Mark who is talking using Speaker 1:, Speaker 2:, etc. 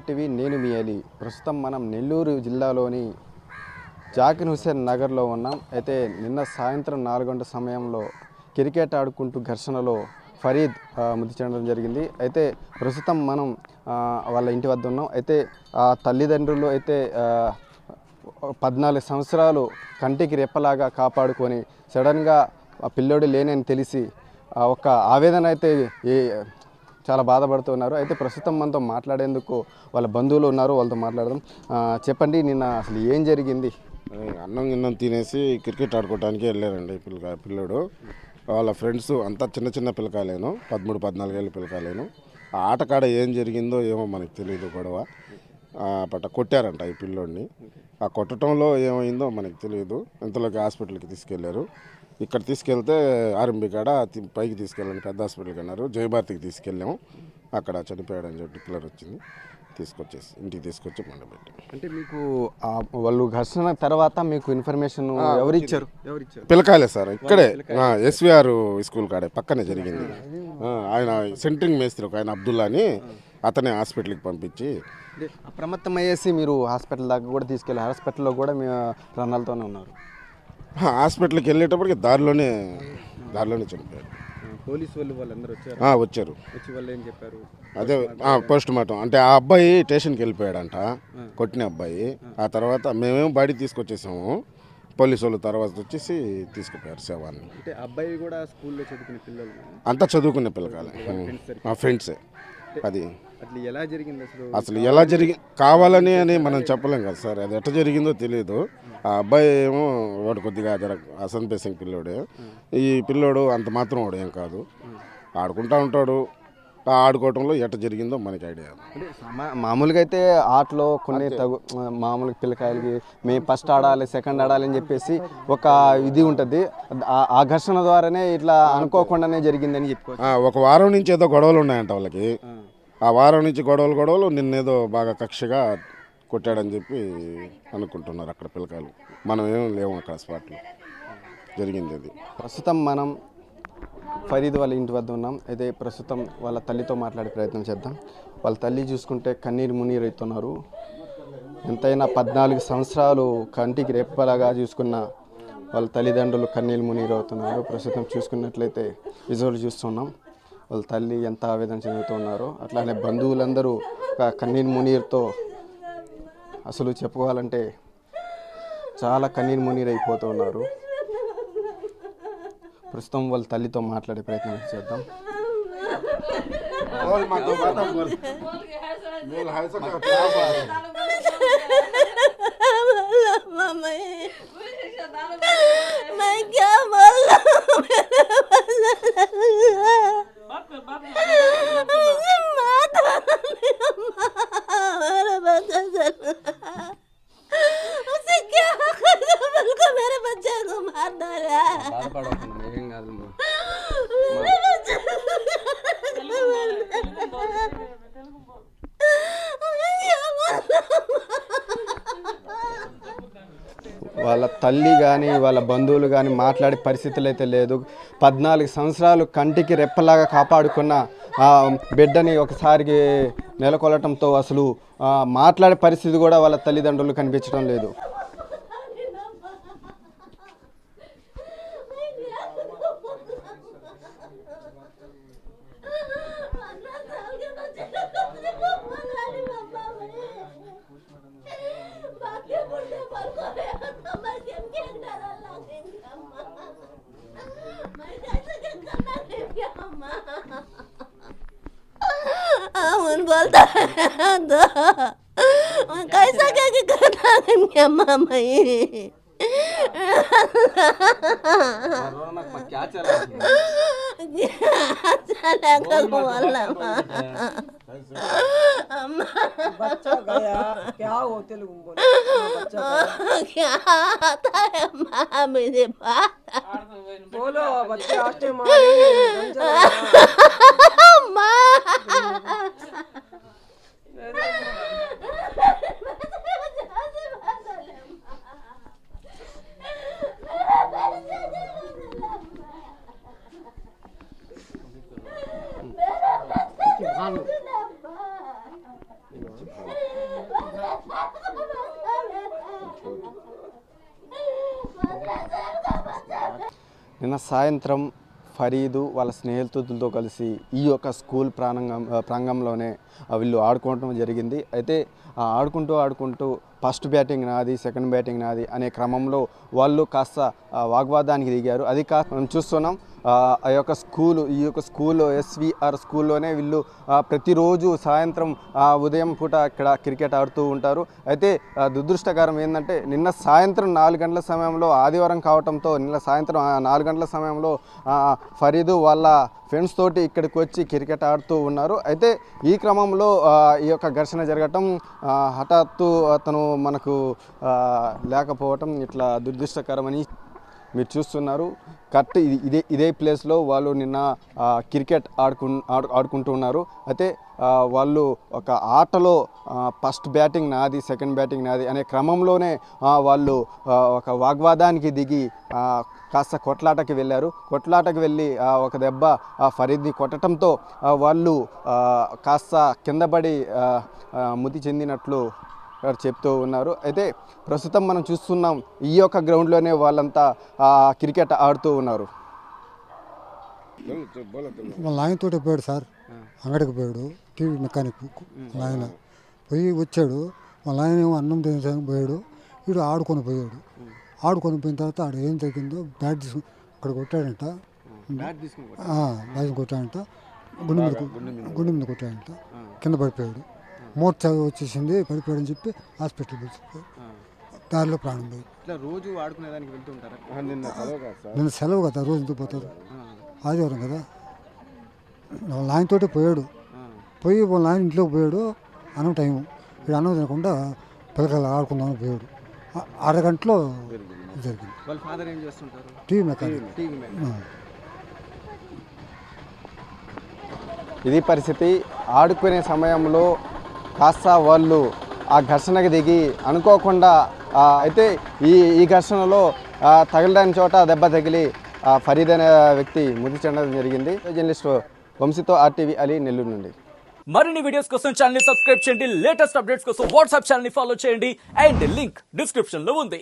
Speaker 1: TV నేను మీ అలీ. ప్రస్తుతం మనం నెల్లూరు జిల్లాలోని జాకిర్ హుస్సేన్ నగర్లో ఉన్నాం. అయితే నిన్న సాయంత్రం 4 గంటల సమయంలో క్రికెట్ ఆడుకుంటూ ఘర్షణలో ఫరీద్ మృతి చెందడం జరిగింది. అయితే ప్రస్తుతం మనం వాళ్ళ ఇంటి వద్ద ఉన్నాం. అయితే ఆ తల్లిదండ్రులు అయితే 14 సంవత్సరాలు కంటికి రెప్పలాగా కాపాడుకొని సడన్గా ఆ పిల్లోడు లేనని తెలిసి ఒక ఆవేదన అయితే చాలా బాధపడుతున్నారు. అయితే ప్రస్తుతం మనతో మాట్లాడేందుకు వాళ్ళ బంధువులు ఉన్నారు, వాళ్ళతో మాట్లాడదాం. చెప్పండి, నిన్న అసలు ఏం జరిగింది?
Speaker 2: అన్నం తినేసి క్రికెట్ ఆడుకోవడానికి వెళ్ళారండి పిల్లోడు. వాళ్ళ ఫ్రెండ్స్ అంతా చిన్న చిన్న పిల్లకాయలేను, 13-14 ఏళ్ళ పిల్లకాయలేను. ఆ ఆటకాడ ఏం జరిగిందో ఏమో మనకు తెలియదు. గొడవ కొట్టారంట ఈ పిల్లోడిని. ఆ కొట్టడంలో ఏమైందో మనకు తెలియదు. ఇంతలోకి హాస్పిటల్కి తీసుకెళ్లారు. ఇక్కడ తీసుకెళ్తే ఆర్ఎంబి కాడ పైకి తీసుకెళ్ళండి, పెద్ద హాస్పిటల్కి అన్నారు. జయభారతికి తీసుకెళ్ళాము. అక్కడ చనిపోయాడని చెప్పి డిక్లేర్ వచ్చింది. ఇంటికి తీసుకొచ్చి మండబెట్టి.
Speaker 1: అంటే మీకు వాళ్ళు ఘర్షణ తర్వాత మీకు ఇన్ఫర్మేషన్ ఎవరు ఇచ్చారు?
Speaker 2: పిల్లకాయలే సార్, ఇక్కడే ఎస్విఆర్ స్కూల్ కాడే పక్కనే జరిగింది. ఆయన సెంట్రింగ్ మేస్త్రి ఒక ఆయన అబ్దుల్లా అని, అతనే హాస్పిటల్కి పంపించి
Speaker 1: అప్రమత్తం అయ్యేసి మీరు హాస్పిటల్ దాకా కూడా తీసుకెళ్ళారు. హాస్పిటల్లో కూడా మీ ప్రాణాలతోనే ఉన్నారు.
Speaker 2: హాస్పిటల్కి వెళ్ళేటప్పటికి దారిలోనే చనిపోయాడు.
Speaker 1: పోలీసు వాళ్ళందరూ
Speaker 2: వచ్చారు.
Speaker 1: వచ్చి వాళ్ళు ఏం చెప్పారు?
Speaker 2: అదే పోస్ట్ మార్టం అంటే ఆ అబ్బాయి స్టేషన్కి వెళ్ళిపోయాడంట, కొట్టిన అబ్బాయి. ఆ తర్వాత మేమేమో బాడీ తీసుకొచ్చేసాము. పోలీసు వాళ్ళు తర్వాత వచ్చేసి తీసుకుపోయారు శవాన్ని.
Speaker 1: అంటే అబ్బాయి కూడా స్కూల్లో చదువుకునే పిల్లలు
Speaker 2: అంతా చదువుకునే పిల్లకాయలు, మా ఫ్రెండ్స్. అది
Speaker 1: ఎలా జరిగింది
Speaker 2: అసలు ఎలా కావాలని అని మనం చెప్పలేం కదా సార్. అది ఎట్లా జరిగిందో తెలియదు. ఆ అబ్బాయి ఏమో వాడు కొద్దిగా అసన్ పేసింగ్ పిల్లోడే. ఈ పిల్లోడు అంత మాత్రం వాడు ఏం కాదు, ఆడుకుంటూ ఉంటాడు. ఆడుకోవటంలో ఎట్లా జరిగిందో మనకి ఐడియా.
Speaker 1: అంటే మామూలుగా అయితే ఆటలో కొన్ని మామూలుగా పిల్లకాయలకి మేము ఫస్ట్ ఆడాలి, సెకండ్ ఆడాలి అని చెప్పేసి ఒక ఇది ఉంటుంది. ఆ ఘర్షణ ద్వారానే ఇట్లా అనుకోకుండానే జరిగిందని చెప్పుకోవచ్చు.
Speaker 2: ఒక వారం నుంచి ఏదో గొడవలు ఉన్నాయంట వాళ్ళకి. ఆ వారం నుంచి గొడవలు నిన్నేదో బాగా కక్షగా కొట్టాడని చెప్పి అనుకుంటున్నారు అక్కడ పిల్లకాయలు. మనం ఏం లేము అక్కడ స్పాట్లో. జరిగింది అది.
Speaker 1: ప్రస్తుతం మనం ఫరీద్ వాళ్ళ ఇంటి వద్ద ఉన్నాం. అయితే ప్రస్తుతం వాళ్ళ తల్లితో మాట్లాడే ప్రయత్నం చేద్దాం. వాళ్ళ తల్లి చూసుకుంటే కన్నీరు మున్నీరు అవుతున్నారు. ఎంతైనా 14 సంవత్సరాలు కంటికి రెప్పలాగా చూసుకున్న వాళ్ళ తల్లిదండ్రులు కన్నీరు మున్నీరు అవుతున్నారు. ప్రస్తుతం చూసుకున్నట్లయితే విజువల్ చూస్తున్నాం. వాళ్ళ తల్లి ఎంత ఆవేదన చెందుతున్నారో, అట్లానే బంధువులందరూ కన్నీరు మున్నీరుతో అసలు చెప్పుకోవాలంటే చాలా కన్నీరు మున్నీరు అయిపోతూ ఉన్నారు. ప్రస్తుతం వాళ్ళ తల్లితో మాట్లాడే ప్రయత్నం చేద్దాం. వాళ్ళ తల్లి కానీ వాళ్ళ బంధువులు కానీ మాట్లాడే పరిస్థితులు అయితే లేదు. 14 సంవత్సరాలు కంటికి రెప్పలాగా కాపాడుకున్న బిడ్డని ఒకసారికి నెలకొల్పటంతో అసలు మాట్లాడే పరిస్థితి కూడా వాళ్ళ తల్లిదండ్రులు కనిపించడం లేదు.
Speaker 3: बोलता है तो कैसा क्या करना है क्या मामा
Speaker 1: क्या चला
Speaker 4: बच्चा गया क्या हो तेलुगु बोलो
Speaker 3: क्या आता है माँ मेरे पास
Speaker 4: बोलो बच्चे आटे
Speaker 3: माँ
Speaker 1: నిన్న సాయంత్రం ఫరీదు వాళ్ళ స్నేహితులతో కలిసి ఈ యొక్క స్కూల్ ప్రాంగంలోనే వీళ్ళు ఆడుకోవటం జరిగింది. అయితే ఆడుకుంటూ ఫస్ట్ బ్యాటింగ్ నాది, సెకండ్ బ్యాటింగ్ నాది అనే క్రమంలో వాళ్ళు కాస్త వాగ్వాదానికి దిగారు. అది కాస్త మనం చూస్తున్నాం. ఈ యొక్క స్కూల్ ఎస్విఆర్ స్కూల్లోనే వీళ్ళు ప్రతిరోజు సాయంత్రం ఉదయం పూట ఇక్కడ క్రికెట్ ఆడుతూ ఉంటారు. అయితే దురదృష్టకరం ఏంటంటే నిన్న సాయంత్రం 4 గంటల సమయంలో, ఆదివారం కావడంతో నిన్న సాయంత్రం 4 గంటల సమయంలో ఫరీదు వాళ్ళ ఫ్రెండ్స్ తోటి ఇక్కడికి వచ్చి క్రికెట్ ఆడుతూ ఉన్నారు. అయితే ఈ క్రమంలో ఈ యొక్క ఘర్షణ జరగటం, హఠాత్తు అతను మనకు లేకపోవటం ఇట్లా దురదృష్టకరమని మీరు చూస్తున్నారు. కరెక్ట్ ఇదే ప్లేస్లో వాళ్ళు నిన్న క్రికెట్ ఆడుకుంటూ ఉన్నారు. అయితే వాళ్ళు ఒక ఆటలో ఫస్ట్ బ్యాటింగ్ నాది, సెకండ్ బ్యాటింగ్ నాది అనే క్రమంలోనే వాళ్ళు ఒక వాగ్వాదానికి దిగి కాస్త కొట్లాటకి వెళ్ళారు. కొట్లాటకి వెళ్ళి ఒక దెబ్బ ఫరీద్ని కొట్టడంతో వాళ్ళు కాస్త కిందపడి మృతి చెందినట్లు చెప్తూ ఉన్నారు. అయితే ప్రస్తుతం మనం చూస్తున్నాం ఈ యొక్క గ్రౌండ్లోనే వాళ్ళంతా క్రికెట్ ఆడుతూ ఉన్నారు.
Speaker 5: వాళ్ళ ఆయనతో పోయాడు సార్, అంగడికి పోయాడు, టీవీ మెకానిక్ వాళ్ళ ఆయన పోయి వచ్చాడు. వాళ్ళ ఆయన ఏమో అన్నం తినడానికి పోయాడు, వీడు ఆడుకొని పోయాడు. ఆడుకొని పోయిన తర్వాత ఆడ ఏం జరిగిందో బ్యాట్ తీసుకుని అక్కడ కొట్టాడంట, బ్యాట్ కొట్టాడంట, గుండె మీద కొట్టాడంట, కింద పడిపోయాడు. మోర్చ వచ్చేసింది, పడిపోయాడని చెప్పి హాస్పిటల్ పిలిచిపోయాడు. దారిలో ప్రాణం పోయి.
Speaker 1: రోజు ఆడుకునేదానికి వెళ్తుంటారా?
Speaker 5: నిన్న సెలవు కదా, రోజు ఎందుకు పోతారు, ఆదివారం కదా. వాళ్ళ ఆయనతోటే పోయాడు. పోయి వాళ్ళ ఆయన ఇంట్లోకి పోయాడు. అన్నం టైము, వీడు అన్నం తినకుండా పిల్లకాయలు ఆడుకుందామని పోయాడు. అరగంటలో జరిగింది.
Speaker 1: వాళ్ళ ఫాదర్ ఏం చేస్తుంటారు?
Speaker 5: TV mechanic.
Speaker 1: ఇది పరిస్థితి. ఆడుకునే సమయంలో కాస్త వాళ్ళు ఆ ఘర్షణకి దిగి అనుకోకుండా అయితే ఈ ఘర్షణలో తగలడానికి చోట దెబ్బ తగిలి ఫరీద్ అనే వ్యక్తి మృతి చెందడం జరిగింది. జర్నలిస్ట్ వంశీతో RTV అలీ, నెల్లూరు నుండి.
Speaker 6: మరిన్ని వీడియోస్ కోసం ఛానల్ ని సబ్స్క్రైబ్ చేయండి. లేటెస్ట్ అప్డేట్స్ కోసం వాట్సాప్ ఛానల్ ని ఫాలో చేయండి. అండ్ లింక్ డిస్క్రిప్షన్ లో ఉంది.